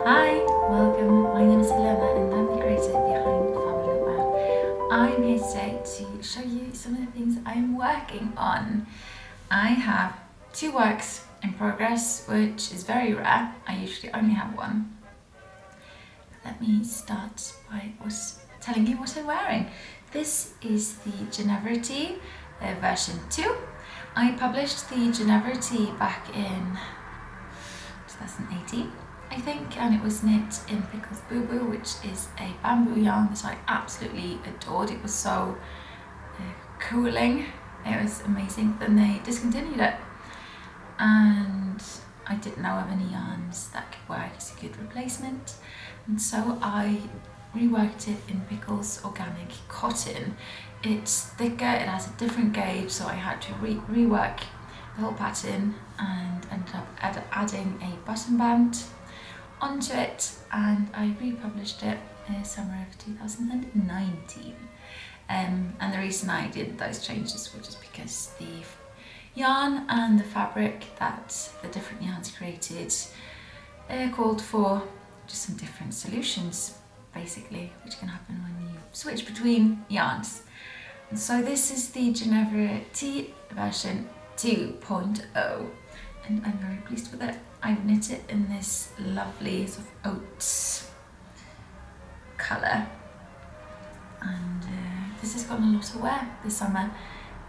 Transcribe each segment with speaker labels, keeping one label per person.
Speaker 1: Hi, welcome. My name is Elena and I'm the creator behind Fabel Knitwear. I'm here today to show you some of the things I'm working on. I have two works in progress, which is very rare. I usually only have one. Let me start by telling you what I'm wearing. This is the Ginevra Tee version 2. I published the Ginevra Tee back in 2018. I think, and it was knit in Pickles Boo Boo, which is a bamboo yarn that I absolutely adored. It was so cooling, it was amazing. Then they discontinued it, and I didn't know of any yarns that could work as a good replacement, and so I reworked it in Pickles Organic Cotton. It's thicker, it has a different gauge, so I had to rework the whole pattern and ended up adding a button band onto it, and I republished it in summer of 2019. And the reason I did those changes was just because the yarn and the fabric that the different yarns created called for just some different solutions, basically, which can happen when you switch between yarns. And so this is the Ginevra Tee version 2.0. and I'm very pleased with it. I've knit it in this lovely sort of oats colour, and this has gotten a lot of wear this summer.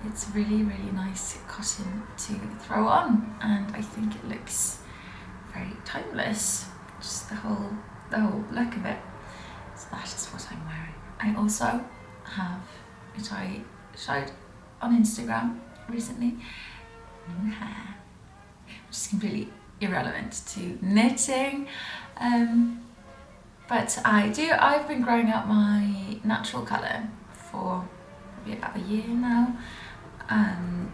Speaker 1: It's really nice cotton to throw on, and I think it looks very timeless, just the whole look of it. So that is what I'm wearing. I also have, which I showed on Instagram recently, new hair, which is completely irrelevant to knitting, but I've been growing out my natural colour for probably about a year now, and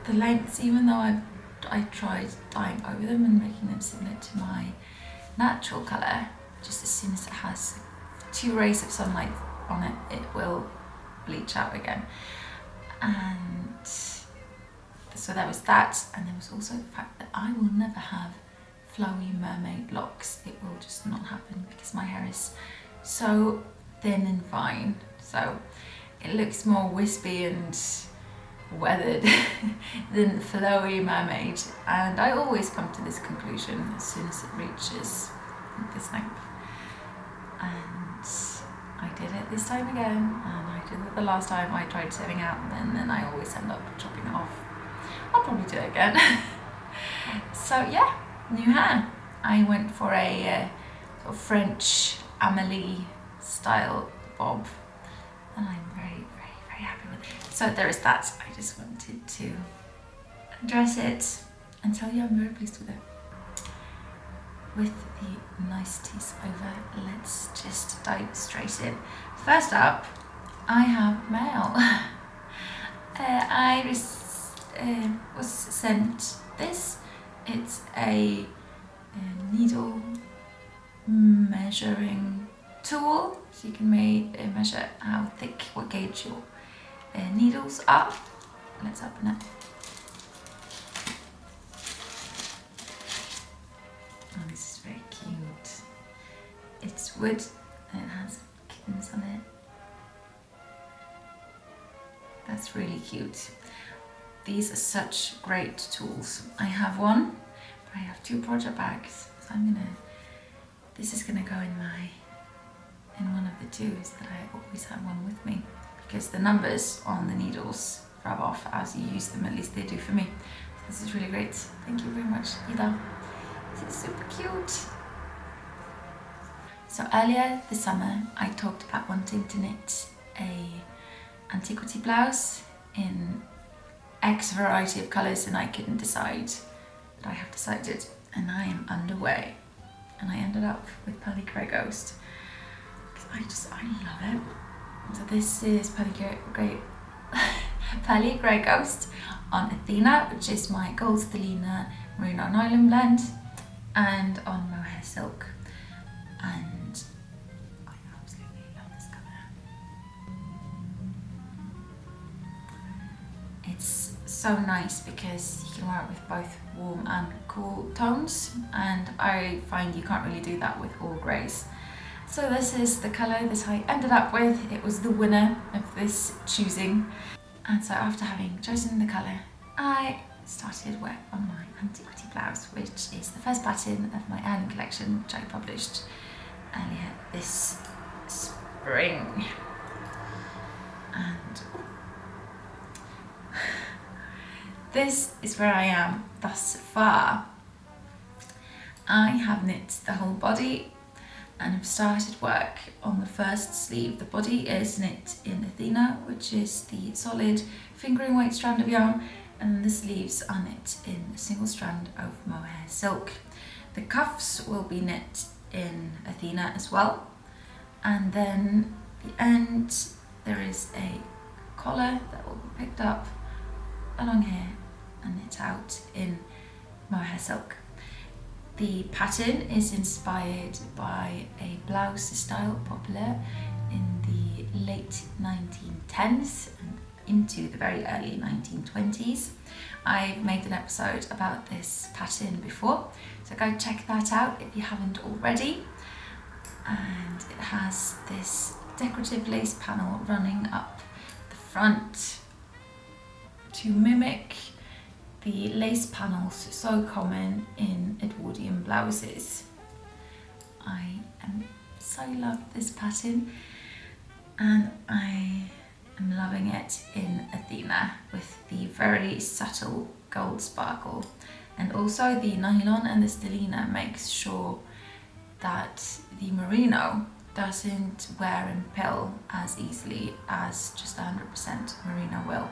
Speaker 1: the lengths, even though I tried dyeing over them and making them similar to my natural colour, just as soon as it has 2 rays of sunlight on it, it will bleach out again. And so there was that, and there was also the fact that I will never have flowy mermaid locks. It will just not happen because my hair is so thin and fine. So it looks more wispy and weathered than flowy mermaid. And I always come to this conclusion as soon as it reaches this length. And I did it this time again, and I did it the last time I tried saving out, and then I always end up chopping it off. I'll probably do it again. So yeah, new hair. I went for a sort of French Amélie style bob, and I'm very happy with it. So there is that. I just wanted to address it and tell you I'm very pleased with it. With the niceties over, let's just dive straight in. First up, I have mail. I was sent this. It's a needle measuring tool, so you can measure how thick, what gauge your needles are. Let's open it. Oh, this is very cute. It's wood and it has kittens on it. That's really cute. These are such great tools. I have one, but I have 2 project bags, so this is gonna go in one of the 2s that I always have one with me, because the numbers on the needles rub off as you use them, at least they do for me. So this is really great. Thank you very much, Ida. This is super cute. So earlier this summer, I talked about wanting to knit a Antiquity blouse in X variety of colours, and I couldn't decide, but I have decided, and I am underway. And I ended up with Pearly Grey Ghost because I love it. So this is Pearly Grey Ghost on Athena, which is my Gold Stellina Merino Nylon blend, and on Mohair Silk. And I absolutely love this colour. It's so nice because you can wear it with both warm and cool tones, and I find you can't really do that with all greys. So this is the colour that I ended up with. It was the winner of this choosing. And so after having chosen the colour, I started work on my Antiquity Blouse, which is the first pattern of my Ireland collection, which I published earlier this spring. And this is where I am thus far. I have knit the whole body and have started work on the first sleeve. The body is knit in Athena, which is the solid fingering weight strand of yarn, and the sleeves are knit in a single strand of mohair silk. The cuffs will be knit in Athena as well, and then the end there is a collar that will be picked up along here and knit out in mohair silk. The pattern is inspired by a blouse style popular in the late 1910s and into the very early 1920s. I've made an episode about this pattern before, so go check that out if you haven't already. And it has this decorative lace panel running up the front to mimic the lace panels so common in Edwardian blouses. I so love this pattern, and I am loving it in Athena with the very subtle gold sparkle, and also the nylon and the stellina makes sure that the merino doesn't wear and pill as easily as just 100% merino will.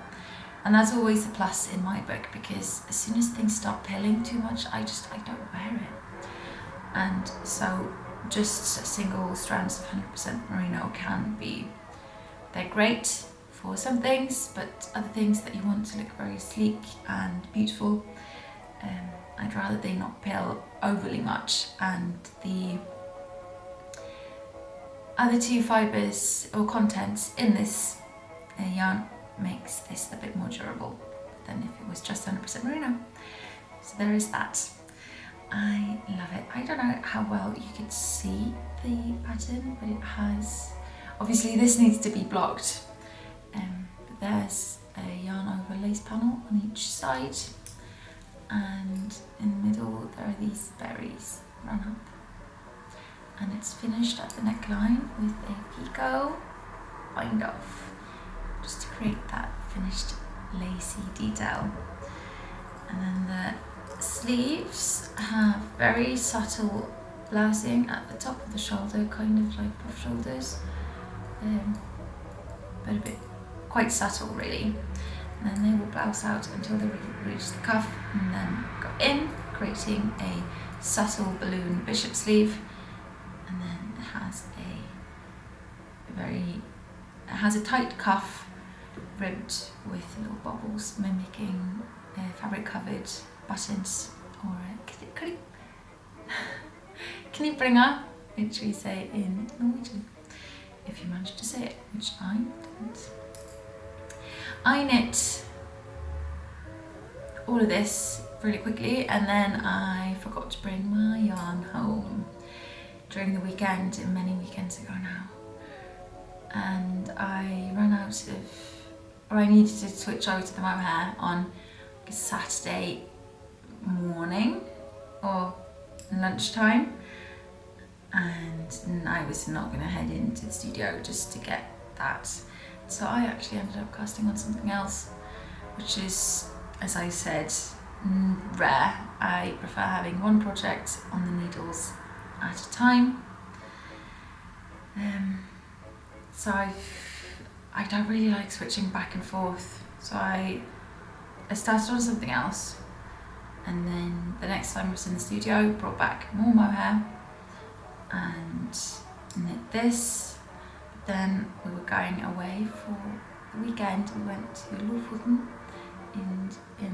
Speaker 1: And that's always a plus in my book, because as soon as things start pilling too much, I don't wear it. And so just single strands of 100% merino can be, they're great for some things, but other things that you want to look very sleek and beautiful, I'd rather they not pill overly much. And the other two fibres or contents in this yarn makes this a bit more durable than if it was just 100% merino. So there is that. I love it. I don't know how well you could see the pattern, but it has, obviously this needs to be blocked, but there's a yarn over lace panel on each side, and in the middle there are these berries run up, and it's finished at the neckline with a picot bind off, just to create that finished lacy detail. And then the sleeves have very subtle blousing at the top of the shoulder, kind of like puff shoulders, but a bit quite subtle really. And then they will blouse out until they reach the cuff and then go in, creating a subtle balloon bishop sleeve. And then it has a tight cuff ribbed with little bubbles mimicking fabric covered buttons, or kniplinger, which we say in Norwegian, if you manage to say it, which I didn't. I knit all of this really quickly, and then I forgot to bring my yarn home during the weekend, many weekends ago now, and I ran out of, or I needed to switch over to the mohair on a Saturday morning or lunchtime, and I was not going to head into the studio just to get that. So I actually ended up casting on something else, which is, as I said, rare. I prefer having one project on the needles at a time. So I don't really like switching back and forth. So I started on something else, and then the next time I was in the studio, brought back more mohair and knit this. But then we were going away for the weekend. We went to Lofoten in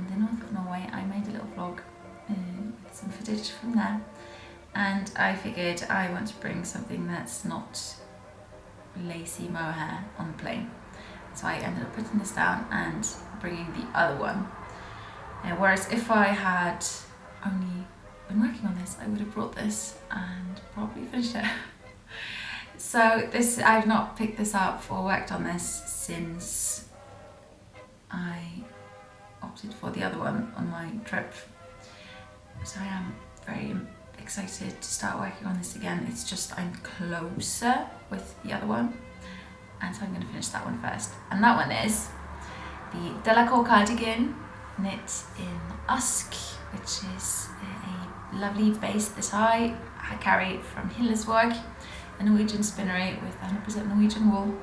Speaker 1: the north of Norway. I made a little vlog with some footage from there, and I figured I want to bring something that's not lacy mohair on the plane. So I ended up putting this down and bringing the other one. Whereas if I had only been working on this, I would have brought this and probably finished it. So this, I've not picked this up or worked on this since I opted for the other one on my trip. So I am very excited to start working on this again. It's just I'm closer with the other one, and so I'm going to finish that one first. And that one is the Cool Cardigan knit in Usk, which is a lovely base that I carry from Hiii's work, a Norwegian spinnery with 100% Norwegian wool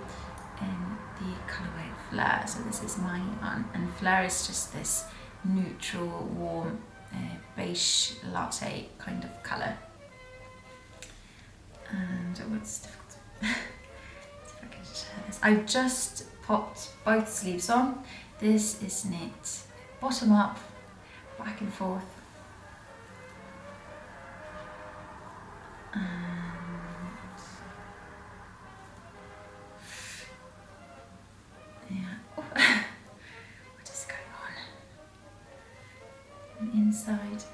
Speaker 1: in the colourway Fleur. So this is my yarn, and Fleur is just this neutral, warm, beige latte kind of colour. And what's difficult? See if I can share this. I've just popped both sleeves on. This is knit bottom up, back and forth. What is going on? The inside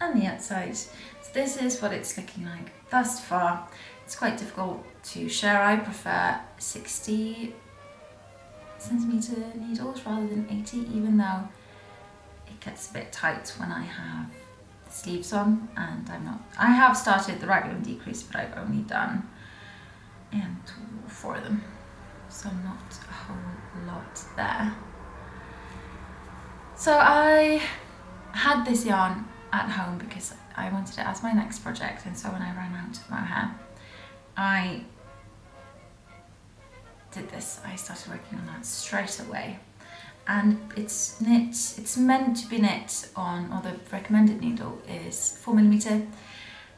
Speaker 1: and the outside. So this is what it's looking like thus far. It's quite difficult to share. I prefer 60 centimeter needles rather than 80, even though it gets a bit tight when I have the sleeves on, and I have started the raglan decrease, but I've only done 4 of them, so not a whole lot there. So I had this yarn at home because I wanted it as my next project, and so when I ran out of mohair, I did this. I started working on that straight away, and it's meant to be knit on, or the recommended needle is 4mm,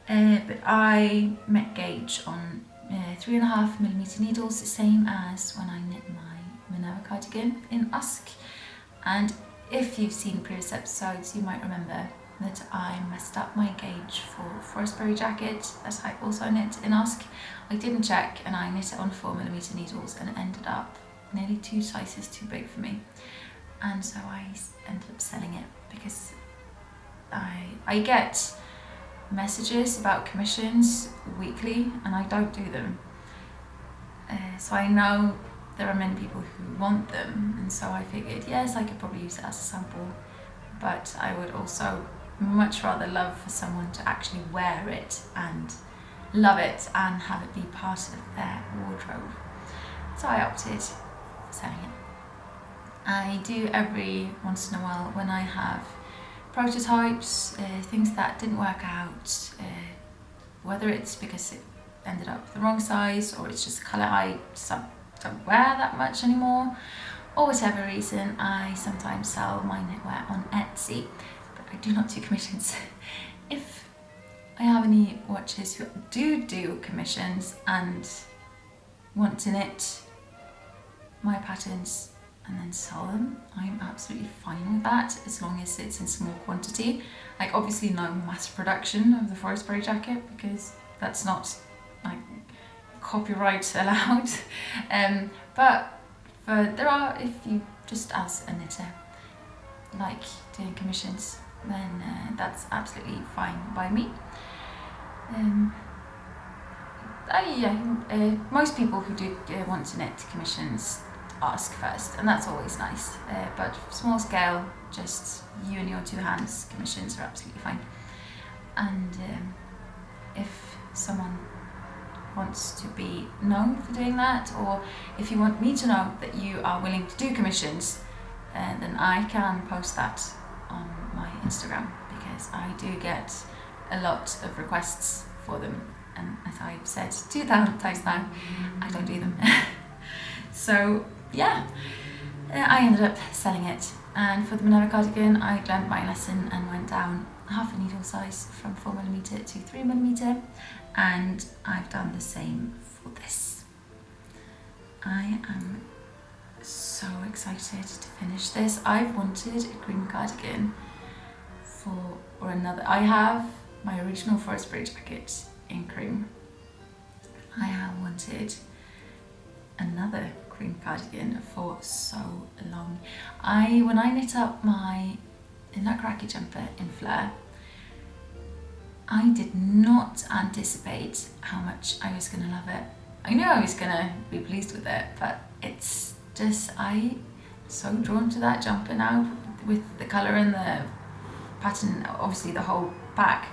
Speaker 1: but I met gauge on 3.5mm needles, the same as when I knit my Minerva cardigan in Usk. And if you've seen previous episodes, you might remember that I messed up my gauge for Forestberry jacket that I also knit in Usk. I didn't check, and I knit it on 4mm needles, and it ended up nearly 2 sizes too big for me. And so I ended up selling it because I get messages about commissions weekly, and I don't do them. So I know there are many people who want them, and so I figured, yes, I could probably use it as a sample, but I would also much rather love for someone to actually wear it and love it and have it be part of their wardrobe. So I opted for selling it. I do every once in a while when I have prototypes, things that didn't work out, whether it's because it ended up the wrong size, or it's just a colour I don't wear that much anymore, or whatever reason, I sometimes sell my knitwear on Etsy, but I do not do commissions. If I have any watchers who do commissions and want to knit my patterns and then sell them, I'm absolutely fine with that, as long as it's in small quantity. Like, obviously no mass production of the Forestberry jacket, because that's not like copyright allowed. But there are, if you just as a knitter like doing commissions, then that's absolutely fine by me. Most people who do want to knit commissions ask first, and that's always nice, but small scale, just you and your 2 hands commissions are absolutely fine. And if someone wants to be known for doing that, or if you want me to know that you are willing to do commissions, then I can post that on my Instagram, because I do get a lot of requests for them, and as I've said 2,000 times now, I don't do them. So yeah, I ended up selling it, and for the Minerva cardigan I learned my lesson and went down half a needle size from 4mm to 3mm, and I've done the same for this. I am so excited to finish this. I've wanted a green cardigan I have my original Forestberry jacket in cream. I have wanted another cream cardigan for so long. When I knit up my a Nutcracker Jumper in Fleur. I did not anticipate how much I was going to love it. I knew I was going to be pleased with it, but it's just, I'm so drawn to that jumper now with the colour and the pattern, obviously the whole pack.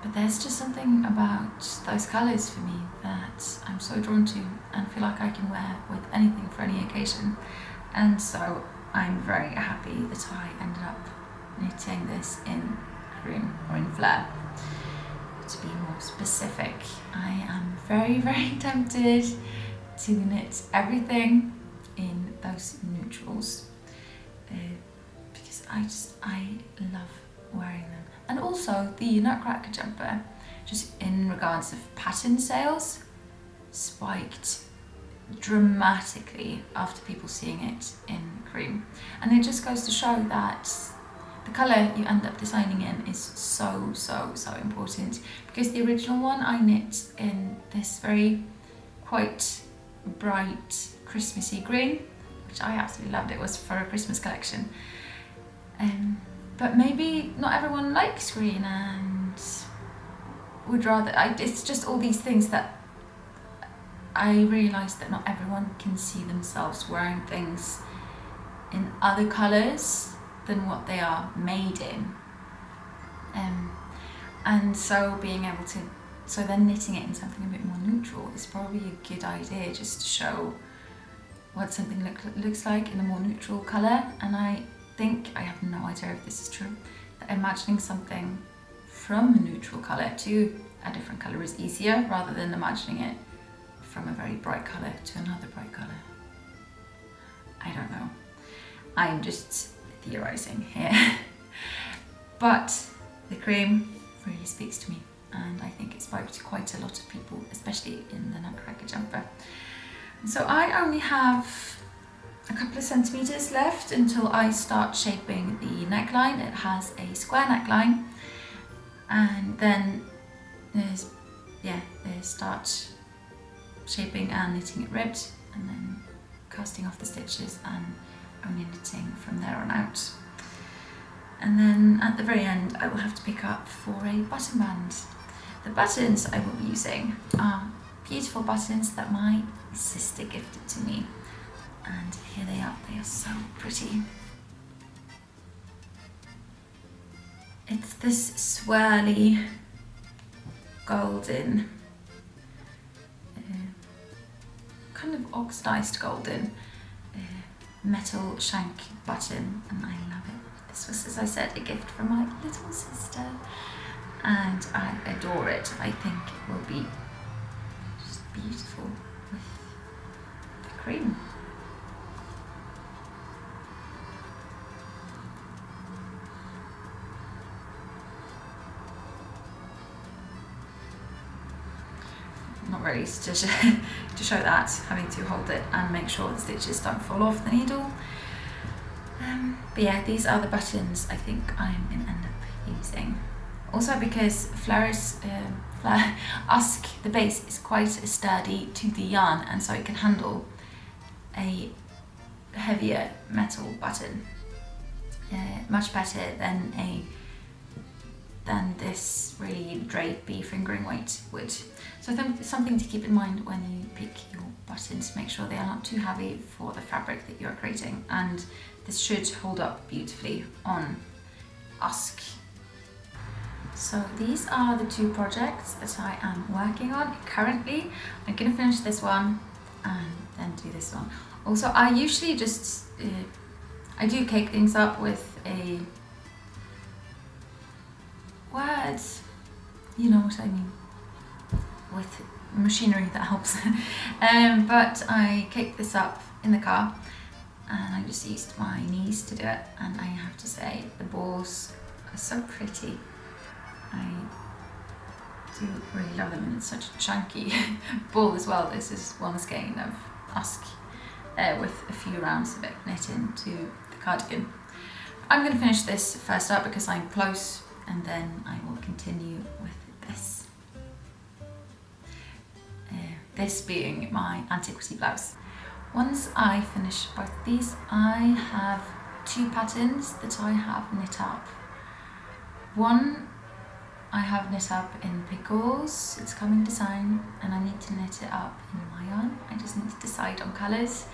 Speaker 1: But there's just something about those colours for me that I'm so drawn to and feel like I can wear with anything for any occasion. And so I'm very happy that I ended up knitting this in cream or in Fleur. To be more specific, I am very, very tempted to knit everything in those neutrals because I love wearing them. And also the Nutcracker Jumper, just in regards of pattern sales, spiked dramatically after people seeing it in cream. And it just goes to show that the colour you end up designing in is so important, because the original one I knit in this very quite bright Christmassy green, which I absolutely loved. It was for a Christmas collection. But maybe not everyone likes green and would rather, it's just all these things that I realised that not everyone can see themselves wearing things in other colours than what they are made in. And so being able to, so then knitting it in something a bit more neutral is probably a good idea, just to show what something looks like in a more neutral colour. And I think, I have no idea if this is true, that imagining something from a neutral colour to a different colour is easier rather than imagining it from a very bright colour to another bright colour. I don't know. I'm just theorising here. But the cream really speaks to me, and I think it spiked quite a lot of people, especially in the Nutcracker Jumper. So I only have a couple of centimetres left until I start shaping the neckline. It has a square neckline, and then there's start shaping and knitting it ribbed, and then casting off the stitches and only knitting from there on out. And then at the very end I will have to pick up for a button band. The buttons I will be using are beautiful buttons that my sister gifted to me, and here they are. They are so pretty. It's this swirly golden, kind of oxidized golden metal shank button, and I love it. This was, as I said, a gift from my little sister, and I adore it. I think it will be just beautiful with the cream. Not really to show that, having to hold it and make sure the stitches don't fall off the needle. But yeah, these are the buttons I think I'm going to end up using. Also because Fleur Usk, the base, is quite sturdy to the yarn, and so it can handle a heavier metal button much better than this really drapey fingering weight would. So I think something to keep in mind when you pick your buttons, make sure they are not too heavy for the fabric that you're creating, and this should hold up beautifully on Usk. So these are the two projects that I am working on currently. I'm going to finish this one and then do this one. Also, I usually just I do cake things up with a words, you know what I mean, with machinery that helps. But I caked this up in the car, and I just used my knees to do it, and I have to say the balls are so pretty. I do really love them, and it's such a chunky ball as well. This is one skein of Usk with a few rounds of it knit into the cardigan. I'm going to finish this first up because I'm close, and then I will continue with this. This being my Antiquity Blouse. Once I finish both these, I have 2 patterns that I have knit up. One I have knit up in Pickles, it's coming design, and I need to knit it up in my yarn. I just need to decide on colours.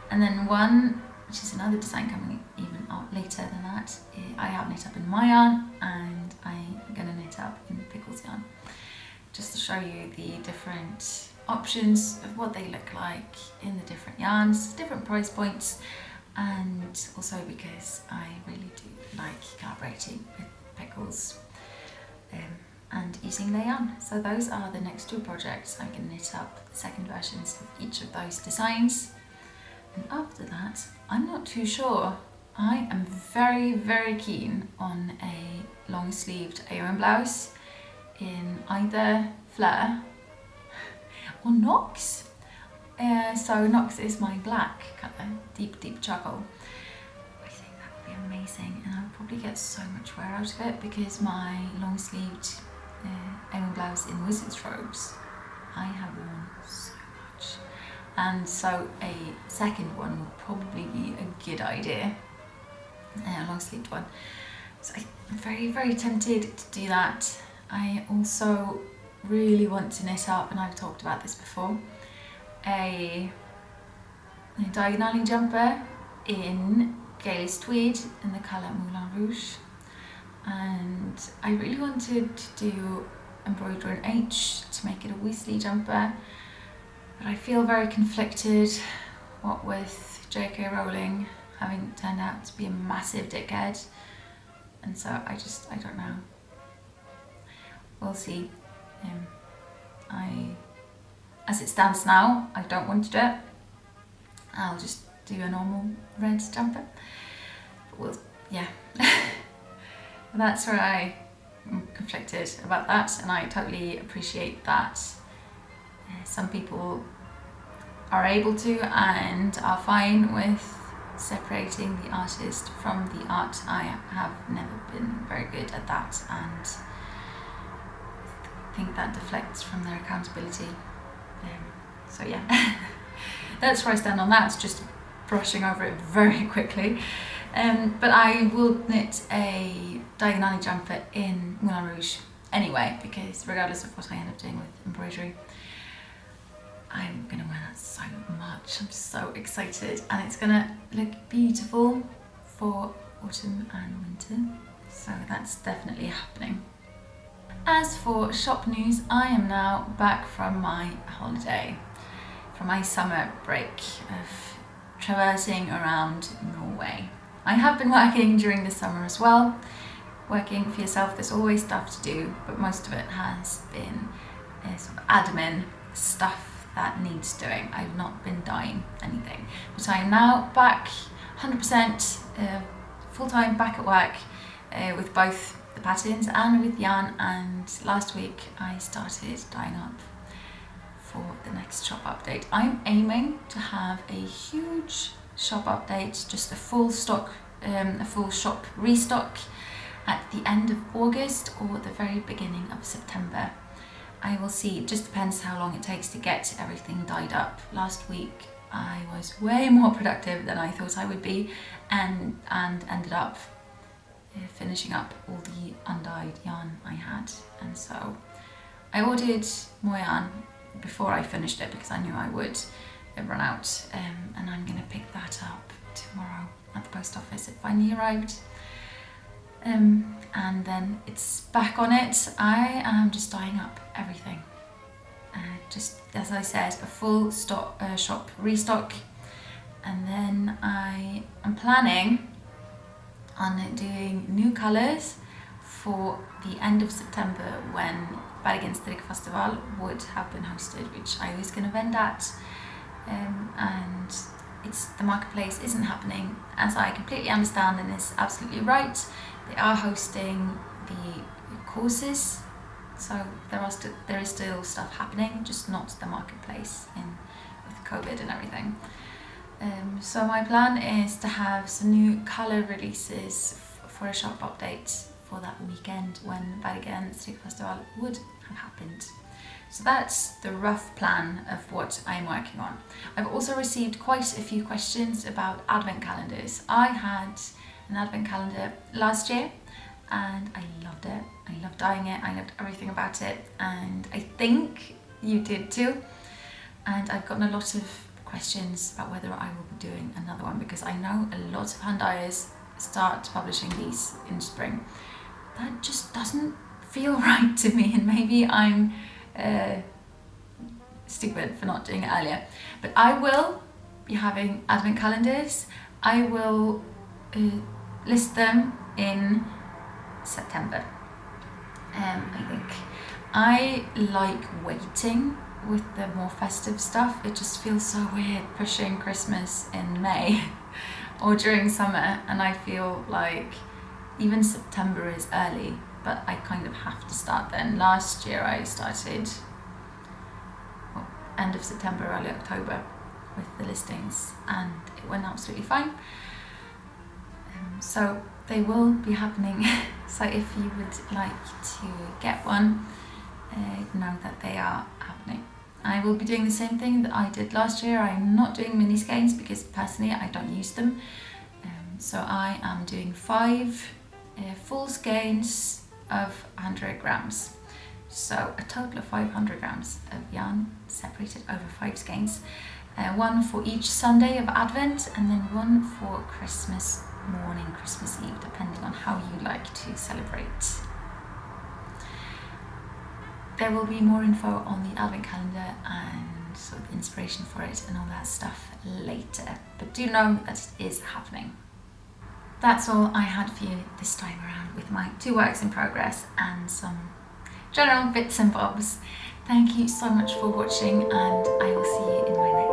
Speaker 1: And then one, which is another design coming even out later than that, I have knit up in my yarn, and I'm gonna knit up in Pickles yarn. Just to show you the different options of what they look like in the different yarns, different price points, and also because I really do like collaborating with Pickles and using their yarn. So those are the next 2 projects. I'm going to knit up the second versions of each of those designs, and after that I'm not too sure. I am very keen on a long sleeved A1 blouse in either Fleur or Nox. So Nox is my black colour, deep charcoal. I think that would be amazing, and I'll probably get so much wear out of it because my long sleeved A1 blouse in Wizard's Robes I have worn so much, and so a second one would probably be a good idea, a long sleeved one. So I'm very tempted to do that. I also really want to knit up, and I've talked about this before, a diagonally jumper in Gaelic tweed in the colour Moulin Rouge, and I really wanted to do embroider an H to make it a Weasley jumper, but I feel very conflicted, what with J.K. Rowling having turned out to be a massive dickhead, and so I don't know. We'll see. As it stands now, I don't want to do it. I'll just do a normal red jumper. Well, yeah. That's where I'm conflicted about that, and I totally appreciate that some people are able to and are fine with separating the artist from the art. I have never been very good at that, and I think that deflects from their accountability. So yeah, that's where I stand on that, just brushing over it very quickly. But I will knit a diagonally jumper in Moulin Rouge anyway, because regardless of what I end up doing with embroidery, I'm gonna wear that so much. I'm so excited, and it's gonna look beautiful for autumn and winter. So that's definitely happening. As for shop news, I am now back from my holiday, from my summer break of traversing around Norway. I have been working during the summer as well. Working for yourself, there's always stuff to do, but most of it has been sort of admin stuff that needs doing. I've not been dying anything, but I am now back 100% full-time back at work with both the patterns and with yarn, and last week I started dyeing up for the next shop update. I'm aiming to have a huge shop update, just a full stock, a full shop restock at the end of August or the very beginning of September. I will see, it just depends how long it takes to get everything dyed up. Last week I was way more productive than I thought I would be, and ended up finishing up all the undyed yarn I had, and so I ordered more yarn before I finished it because I knew I would run out, and I'm gonna pick that up tomorrow at the post office. It finally arrived, and then it's back on it. I am just dyeing up everything, just as I said, a full stock shop restock, and then I am planning on doing new colours for the end of September when Bergen Strikkefestival would have been hosted, which I was going to vend at, and the marketplace isn't happening, as I completely understand, and is absolutely right. They are hosting the courses, so there is still stuff happening, just not the marketplace with COVID and everything. So my plan is to have some new colour releases for a shop update for that weekend when Bergen Strikkefestival would have happened. So that's the rough plan of what I'm working on. I've also received quite a few questions about advent calendars. I had an advent calendar last year and I loved it. I loved dyeing it, I loved everything about it, and I think you did too. And I've gotten a lot of questions about whether I will be doing another one, because I know a lot of hand dyers start publishing these in spring. That just doesn't feel right to me, and maybe I'm stupid for not doing it earlier. But I will be having advent calendars. I will list them in September. I think I like waiting with the more festive stuff. It just feels so weird pushing Christmas in May or during summer, and I feel like even September is early, but I kind of have to start then. Last year I started end of September, early October with the listings, and it went absolutely fine. So they will be happening. So if you would like to get one, know that they are happening. I will be doing the same thing that I did last year. I'm not doing mini skeins because personally I don't use them. So I am doing 5 full skeins of 100 grams. So a total of 500 grams of yarn separated over 5 skeins. One for each Sunday of Advent, and then one for Christmas morning, Christmas Eve, depending on how you like to celebrate. There will be more info on the Advent calendar and sort of inspiration for it and all that stuff later, but do know that it is happening. That's all I had for you this time around with my 2 works in progress and some general bits and bobs. Thank you so much for watching, and I will see you in my next